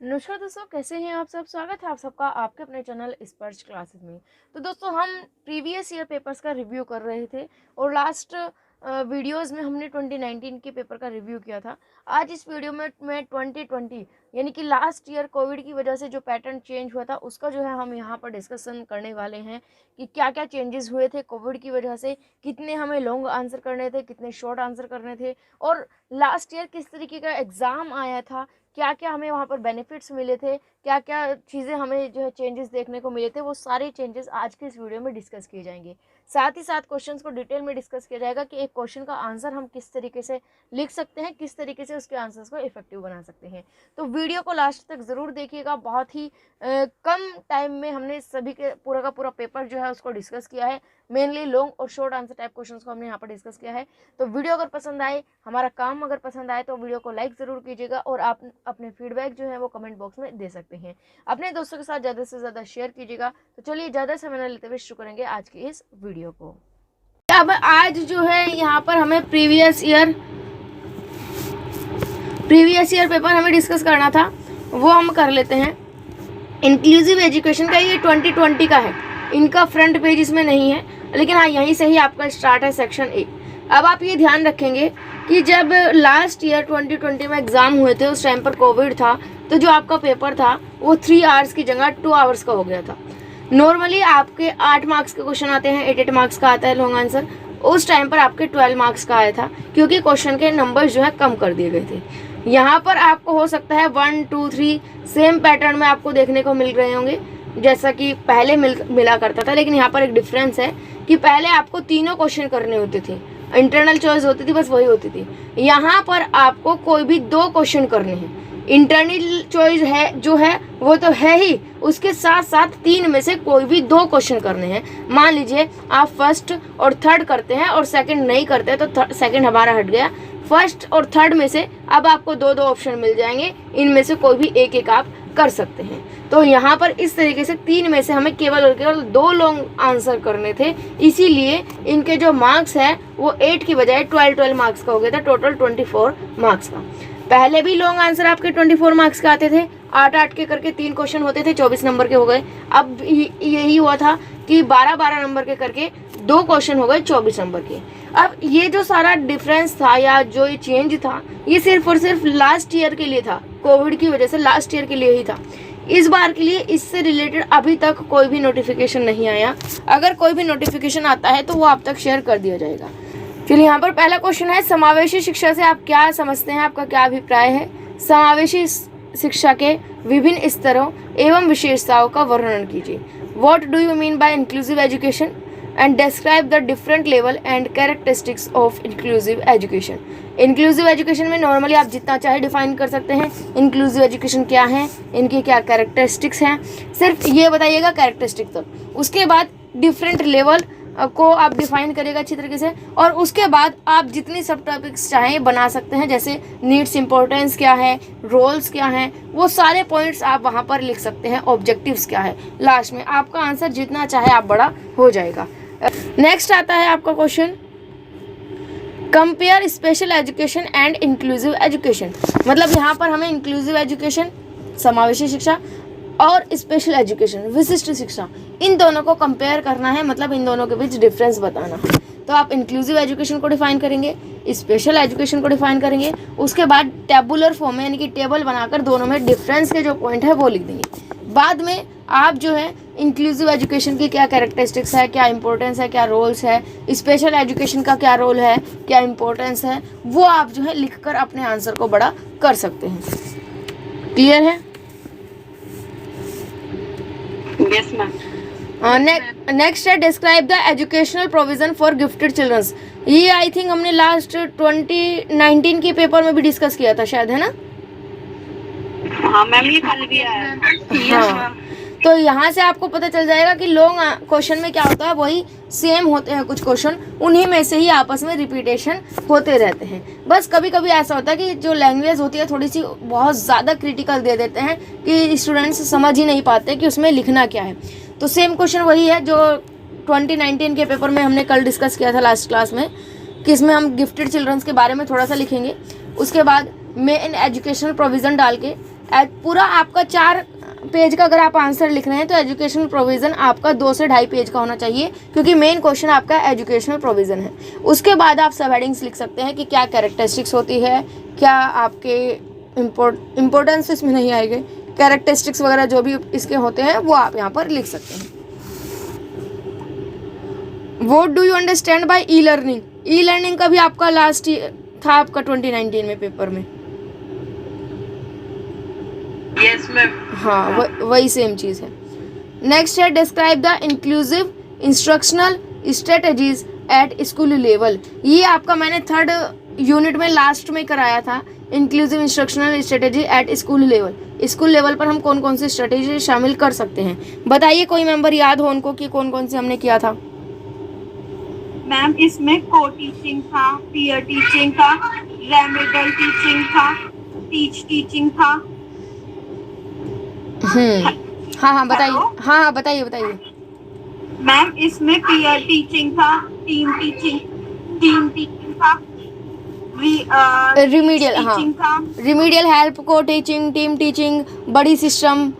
नमस्कार दोस्तों, कैसे हैं आप सब। स्वागत है आप सबका आपके अपने चैनल स्पर्श क्लासेस में। तो दोस्तों, हम प्रीवियस ईयर पेपर्स का रिव्यू कर रहे थे और लास्ट वीडियोस में हमने 2019 के पेपर का रिव्यू किया था। आज इस वीडियो में मैं 2020 यानी कि लास्ट ईयर कोविड की वजह से जो पैटर्न चेंज हुआ था उसका जो है हम यहाँ पर डिस्कशन करने वाले हैं कि क्या क्या चेंजेस हुए थे कोविड की वजह से, कितने हमें लॉन्ग आंसर करने थे, कितने शॉर्ट आंसर करने थे, और लास्ट ईयर किस तरीके का एग्ज़ाम आया था, क्या क्या हमें वहाँ पर बेनिफिट्स मिले थे, क्या क्या चीज़ें हमें जो है चेंजेस देखने को मिले थे, वो सारे चेंजेस आज के इस वीडियो में डिस्कस किए जाएंगे। साथ ही साथ क्वेश्चंस को डिटेल में डिस्कस किया जाएगा कि एक क्वेश्चन का आंसर हम किस तरीके से लिख सकते हैं, किस तरीके से उसके आंसर्स को इफेक्टिव बना सकते हैं। तो वीडियो को लास्ट तक ज़रूर देखिएगा। बहुत ही कम टाइम में हमने सभी के पूरा का पूरा पेपर जो है उसको डिस्कस किया है। मेनली लॉन्ग और शॉर्ट आंसर टाइप क्वेश्चंस को हमने यहाँ पर डिस्कस किया है। तो वीडियो अगर पसंद आए, हमारा काम अगर पसंद आए, तो वीडियो को लाइक ज़रूर कीजिएगा और आप अपने फीडबैक जो है वो कमेंट बॉक्स में दे सकते हैं। अपने दोस्तों के साथ ज़्यादा से ज़्यादा शेयर कीजिएगा। तो चलिए ज़्यादा समय न लेते हुए शुरू करेंगे आज की इस वीडियो को। अब आज जो है यहाँ पर हमें प्रीवियस ईयर पेपर हमें डिस्कस करना था, वो हम कर लेते हैं। इंक्लूसिव एजुकेशन का ये 2020 का है, इनका फ्रंट पेज इसमें नहीं है, लेकिन हाँ यहीं से ही आपका स्टार्ट है सेक्शन 1। अब आप ये ध्यान रखेंगे कि जब लास्ट ईयर 2020 में एग्ज़ाम हुए थे उस टाइम पर कोविड था, तो जो आपका पेपर था वो 3 आवर्स की जगह 2 आवर्स का हो गया था। नॉर्मली आपके 8 मार्क्स के क्वेश्चन आते हैं, 8 मार्क्स का आता है लॉन्ग आंसर। उस टाइम पर आपके 12 मार्क्स का आया था क्योंकि क्वेश्चन के नंबर्स जो है कम कर दिए गए थे। यहाँ पर आपको हो सकता है 1, 2, 3 सेम पैटर्न में आपको देखने को मिल रहे होंगे जैसा कि पहले मिला करता था, लेकिन यहाँ पर एक डिफरेंस है कि पहले आपको तीनों क्वेश्चन करने होते थे, इंटरनल चॉइस होती थी, बस वही होती थी। यहाँ पर आपको कोई भी 2 क्वेश्चन करने हैं। इंटरनल चॉइस है जो है वो तो है ही, उसके साथ साथ 3 में से कोई भी 2 क्वेश्चन करने हैं। मान लीजिए आप फर्स्ट और थर्ड करते हैं और सेकंड नहीं करते, तो सेकंड हमारा हट गया। फर्स्ट और थर्ड में से अब आपको 2-2 ऑप्शन मिल जाएंगे, इनमें से कोई भी एक आप कर सकते हैं। तो यहाँ पर इस तरीके से 3 में से हमें केवल और केवल 2 लॉन्ग आंसर करने थे, इसीलिए इनके जो मार्क्स है वो 8 की बजाय 12 मार्क्स का हो गया था, टोटल 24 मार्क्स का। पहले भी लॉन्ग आंसर आपके 24 मार्क्स का आते थे, 8-8 के करके 3 क्वेश्चन होते थे, 24 नंबर के हो गए। अब यही हुआ था कि 12-12 नंबर के करके 2 क्वेश्चन हो गए 24 नंबर के। अब ये जो सारा डिफरेंस था या जो ये चेंज था, ये सिर्फ और सिर्फ लास्ट ईयर के लिए था, कोविड की वजह से लास्ट ईयर के लिए ही था। इस बार के लिए इससे रिलेटेड अभी तक कोई भी नोटिफिकेशन नहीं आया। अगर कोई भी नोटिफिकेशन आता है तो वो आप तक शेयर कर दिया जाएगा। चलिए, यहाँ पर पहला क्वेश्चन है, समावेशी शिक्षा से आप क्या समझते हैं, आपका क्या अभिप्राय है। समावेशी शिक्षा के विभिन्न स्तरों एवं विशेषताओं का वर्णन कीजिए। What do you mean by inclusive education and describe the different level and characteristics of inclusive education. Inclusive education में नॉर्मली आप जितना चाहे डिफाइन कर सकते हैं। इंक्लूसिव एजुकेशन क्या है, इनकी क्या कैरेक्टरिस्टिक्स हैं, सिर्फ ये बताइएगा कैरेक्टरिस्टिक तक। उसके बाद डिफरेंट लेवल को आप डिफाइन करिएगा अच्छी तरीके से, और उसके बाद आप जितनी सब टॉपिक्स चाहें बना सकते हैं, जैसे नीड्स, इंपॉर्टेंस क्या है, रोल्स क्या हैं, वो सारे पॉइंट्स आप वहाँ पर लिख सकते हैं। ऑब्जेक्टिव्स क्या है, लास्ट में आपका आंसर जितना चाहे आप बड़ा हो जाएगा। नेक्स्ट आता है आपका question, compare special education and inclusive education. मतलब यहाँ पर हमें इंक्लूसिव एजुकेशन, समावेशी शिक्षा, और स्पेशल एजुकेशन, विशिष्ट शिक्षा, इन दोनों को कंपेयर करना है, मतलब इन दोनों के बीच डिफरेंस बताना है। तो आप इंक्लूसिव एजुकेशन को डिफाइन करेंगे, स्पेशल एजुकेशन को डिफाइन करेंगे, उसके बाद टेबुलर फॉर्म में यानी कि टेबल बनाकर दोनों में डिफरेंस के जो पॉइंट है वो लिख देंगे। बाद में आप जो है इंक्लूसिव एजुकेशन की क्या कैरेक्टरिस्टिक्स है, क्या इंपॉर्टेंस है, क्या रोल्स है, स्पेशल एजुकेशन का क्या रोल है, क्या इंपॉर्टेंस है, वो आप जो है लिखकर अपने आंसर को बड़ा कर सकते हैं। क्लियर है? Yes ma'am. नेक्स्ट है, describe the educational provision for gifted childrens. ये आई थिंक हमने लास्ट 2019 के पेपर में भी डिस्कस किया था शायद, है ना? हाँ मैम, ये कल भी आया। हाँ, तो यहाँ से आपको पता चल जाएगा कि लॉन्ग क्वेश्चन में क्या होता है, वही सेम होते हैं कुछ क्वेश्चन, उन्हीं में से ही आपस में रिपीटेशन होते रहते हैं। बस कभी कभी ऐसा होता है कि जो लैंग्वेज होती है थोड़ी सी बहुत ज़्यादा क्रिटिकल दे देते हैं कि स्टूडेंट्स समझ ही नहीं पाते कि उसमें लिखना क्या है। तो सेम क्वेश्चन वही है जो 2019 के पेपर में हमने कल डिस्कस किया था लास्ट क्लास में, कि इसमें हम गिफ्टेड चिल्ड्रंस के बारे में थोड़ा सा लिखेंगे। उसके बाद मेन एजुकेशनल प्रोविज़न डाल के पूरा आपका 4 पेज का अगर आप आंसर लिख रहे हैं तो एजुकेशनल प्रोविज़न आपका 2 से 2.5 पेज का होना चाहिए, क्योंकि मेन क्वेश्चन आपका एजुकेशनल प्रोविज़न है। उसके बाद आप सब हेडिंग्स लिख सकते हैं कि क्या कैरेक्टरिस्टिक्स होती है, क्या आपके इम्पोर्टेंस इसमें नहीं आएगी, कैरेक्टरिस्टिक्स वगैरह जो भी इसके होते हैं वो आप यहाँ पर लिख सकते हैं। What do you understand by e learning? E learning का भी आपका लास्ट था आपका 2019 में पेपर में। Yes ma'am. हाँ, वही सेम चीज़ है। नेक्स्ट है describe the inclusive instructional strategies at school level. ये आपका मैंने 3rd यूनिट में लास्ट में कराया था, inclusive instructional strategy at school level. School level पर हम कौन कौन सी स्ट्रेटजी शामिल कर सकते हैं, बताइए कोई मेंबर याद हो उनको कि कौन कौन से हमने किया था। मैम इसमें को टीचिंग था, पीयर टीचिंग था, रेमेडल टीचिंग था, टीचिंग था। हाँ बताइए। हाँ बताइए बताइए। मैम इसमें पीयर टीचिंग था, टीम टीचिंग था, रिमीडियल, हाँ रिमीडियल, हेल्प, को टीचिंग, टीम टीचिंग, बड़ी सिस्टम,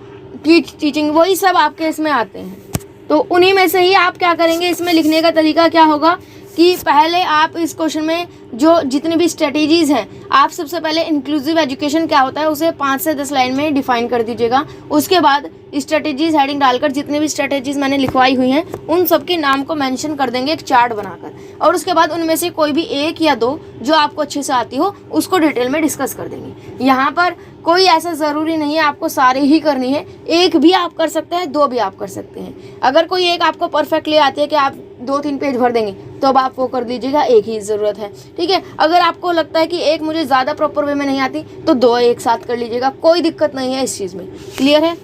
टीचिंग, वही सब आपके इसमें आते हैं। तो उन्हीं में से ही आप क्या करेंगे, इसमें लिखने का तरीका क्या होगा कि पहले आप इस क्वेश्चन में जो जितनी भी स्ट्रेटेजीज़ हैं, आप सबसे पहले इंक्लूसिव एजुकेशन क्या होता है उसे 5 से 10 लाइन में डिफाइन कर दीजिएगा। उसके बाद स्ट्रेटेजीज हेडिंग डालकर जितनी भी स्ट्रेटेजीज मैंने लिखवाई हुई हैं उन सब के नाम को मेंशन कर देंगे एक चार्ट बनाकर, और उसके बाद उनमें से कोई भी 1 या 2 जो आपको अच्छे से आती हो उसको डिटेल में डिस्कस कर देंगे। यहाँ पर कोई ऐसा ज़रूरी नहीं है आपको सारी ही करनी है, 1 भी आप कर सकते हैं, 2 भी आप कर सकते हैं। अगर कोई 1 आपको परफेक्टली आती है कि आप 2-3 पेज भर देंगे तो अब आप वो कर दीजिएगा, 1 ही ज़रूरत है, ठीक है। अगर आपको लगता है कि 1 मुझे ज़्यादा प्रॉपर वे में नहीं आती तो 2 एक साथ कर लीजिएगा, कोई दिक्कत नहीं है इस चीज़ में। क्लियर है?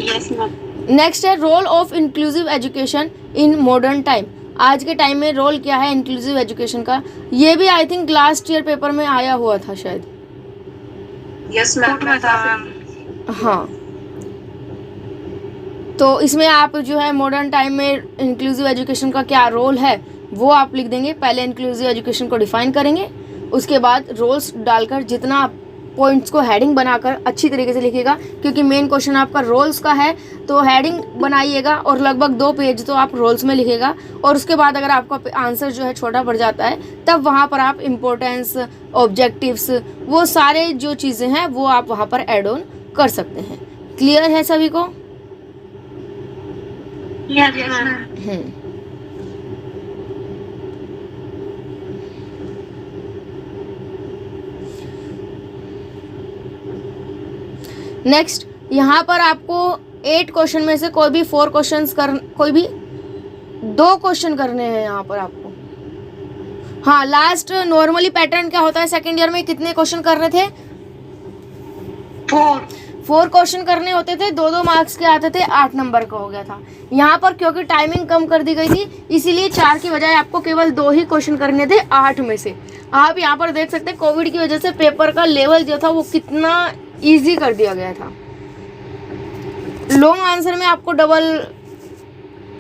Yes ma'am. नेक्स्ट है role of inclusive education in modern time. आज के टाइम में रोल क्या है इंक्लूसिव एजुकेशन का, ये भी I think last year paper में आया हुआ था शायद। Yes ma'am. हाँ, तो इसमें आप जो है मॉडर्न टाइम में इंक्लूसिव एजुकेशन का क्या रोल है वो आप लिख देंगे। पहले इंक्लूसिव एजुकेशन को डिफाइन करेंगे, उसके बाद रोल्स डालकर जितना पॉइंट्स को हेडिंग बनाकर अच्छी तरीके से लिखिएगा, क्योंकि मेन क्वेश्चन आपका रोल्स का है। तो हेडिंग बनाइएगा और लगभग 2 पेज तो आप रोल्स में लिखिएगा, और उसके बाद अगर आपका आंसर जो है छोटा पड़ जाता है तब वहाँ पर आप इम्पोर्टेंस, ऑब्जेक्टिव्स, वो सारे जो चीज़ें हैं वो आप वहाँ पर ऐड ऑन कर सकते हैं। क्लियर है सभी को? नेक्स्ट, यहाँ पर आपको 8 क्वेश्चन में से कोई भी 2 क्वेश्चन करने हैं यहाँ पर आपको। हाँ, लास्ट नॉर्मली पैटर्न क्या होता है, सेकेंड ईयर में कितने क्वेश्चन करने थे? 4 क्वेश्चन करने होते थे, 2-2 मार्क्स के आते थे, 8 नंबर का हो गया था। यहाँ पर क्योंकि टाइमिंग कम कर दी गई थी इसीलिए 4 की बजाय आपको केवल 2 ही क्वेश्चन करने थे 8 में से। आप यहाँ पर देख सकते हैं कोविड की वजह से पेपर का लेवल जो था वो कितना इजी कर दिया गया था। लॉन्ग आंसर में आपको डबल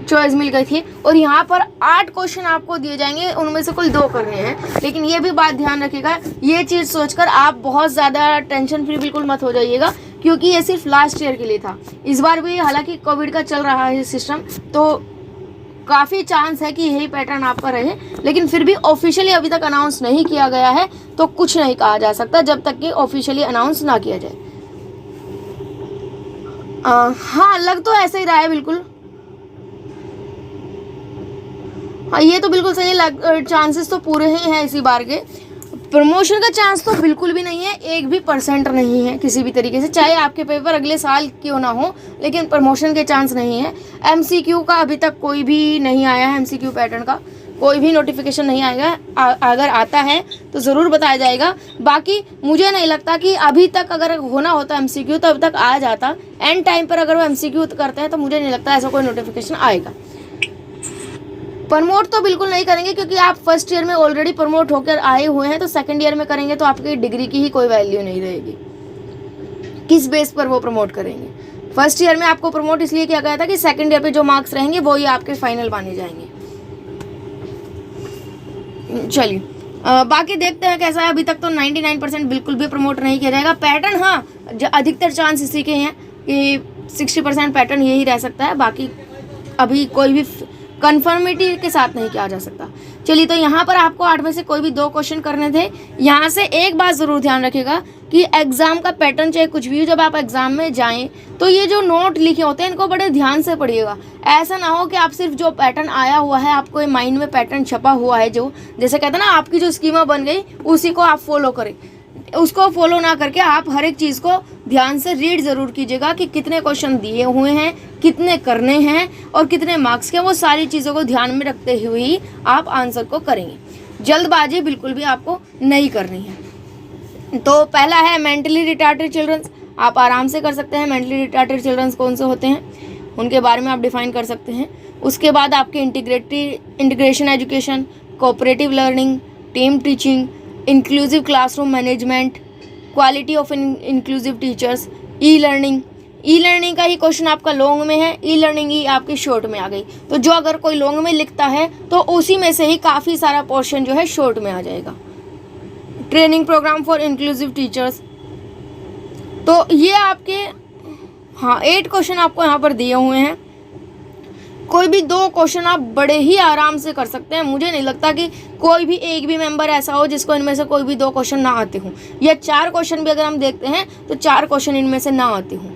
चॉइस मिल गई थी, और यहाँ पर 8 क्वेश्चन आपको दिए जाएंगे, उनमें से कुल 2 करने हैं। लेकिन ये भी बात ध्यान रखिएगा, ये चीज़ सोचकर आप बहुत ज़्यादा टेंशन फ्री बिल्कुल मत हो जाइएगा, क्योंकि ये सिर्फ लास्ट ईयर के लिए था। इस बार भी हालांकि कोविड का चल रहा है सिस्टम, तो काफ़ी चांस है कि यही पैटर्न आपका रहे, लेकिन फिर भी ऑफिशियली अभी तक अनाउंस नहीं किया गया है तो कुछ नहीं कहा जा सकता जब तक कि ऑफिशियली अनाउंस ना किया जाए। हाँ, लग तो ऐसे ही रहा है बिल्कुल। हाँ, ये तो बिल्कुल सही है, चांसेस तो पूरे ही हैं इसी बार के। प्रमोशन का चांस तो बिल्कुल भी नहीं है, 1 भी % नहीं है किसी भी तरीके से, चाहे आपके पेपर अगले साल क्यों ना हो, लेकिन प्रमोशन के चांस नहीं है। MCQ का अभी तक कोई भी नहीं आया है, MCQ पैटर्न का कोई भी नोटिफिकेशन नहीं आएगा। अगर आता है तो ज़रूर बताया जाएगा। बाकी मुझे नहीं लगता कि अभी तक अगर होना होता MCQ तो अभी तक आ जाता। एंड टाइम पर अगर वो MCQ करते हैं तो मुझे नहीं लगता ऐसा कोई नोटिफिकेशन आएगा। प्रमोट तो बिल्कुल नहीं करेंगे, क्योंकि आप फर्स्ट ईयर में ऑलरेडी प्रमोट होकर आए हुए हैं, तो सेकंड ईयर में करेंगे तो आपकी डिग्री की ही कोई वैल्यू नहीं रहेगी। किस बेस पर वो प्रमोट करेंगे? फर्स्ट ईयर में आपको प्रमोट इसलिए किया गया था कि सेकंड ईयर पे जो मार्क्स रहेंगे वो ही आपके फाइनल माने जाएंगे। चलिए बाकी देखते हैं कैसा है। अभी तक तो 99% बिल्कुल भी प्रमोट नहीं किया जाएगा। पैटर्न हाँ अधिकतर चांस इसी के हैं कि 60% पैटर्न यही रह सकता है, बाकी अभी कोई भी कन्फर्मिटी के साथ नहीं किया जा सकता। चलिए, तो यहाँ पर आपको 8 में से कोई भी 2 क्वेश्चन करने थे। यहाँ से एक बात ज़रूर ध्यान रखिएगा कि एग्ज़ाम का पैटर्न चाहे कुछ भी हो, जब आप एग्ज़ाम में जाएं तो ये जो नोट लिखे होते हैं इनको बड़े ध्यान से पढ़िएगा। ऐसा ना हो कि आप सिर्फ जो पैटर्न आया हुआ है, आपको माइंड में पैटर्न छपा हुआ है, जो जैसे कहते हैं ना आपकी जो स्कीमा बन गई उसी को आप फॉलो करें। उसको फॉलो ना करके आप हर एक चीज़ को ध्यान से रीड ज़रूर कीजिएगा कि कितने क्वेश्चन दिए हुए हैं, कितने करने हैं और कितने मार्क्स के, वो सारी चीज़ों को ध्यान में रखते हुए ही आप आंसर को करेंगे। जल्दबाजी बिल्कुल भी आपको नहीं करनी है। तो पहला है मेंटली रिटार्डेड चिल्ड्रंस। आप आराम से कर सकते हैं। मेंटली रिटार्डेड चिल्ड्रंस कौन से होते हैं उनके बारे में आप डिफाइन कर सकते हैं। उसके बाद आपके integration education, cooperative learning, team teaching, inclusive classroom management, quality of inclusive teachers, e learning का ही क्वेश्चन आपका लॉन्ग में है, ई लर्निंग ही आपकी शॉर्ट में आ गई। तो जो अगर कोई लॉन्ग में लिखता है तो उसी में से ही काफ़ी सारा पोर्शन जो है शॉर्ट में आ जाएगा। Training program for inclusive teachers. तो ये आपके 8 क्वेश्चन आपको यहाँ पर दिए हुए हैं। कोई भी 2 क्वेश्चन आप बड़े ही आराम से कर सकते हैं। मुझे नहीं लगता कि कोई भी एक भी मेंबर ऐसा हो जिसको इनमें से कोई भी 2 क्वेश्चन ना आते हों, या 4 क्वेश्चन भी अगर हम देखते हैं तो 4 क्वेश्चन इनमें से ना आते हों।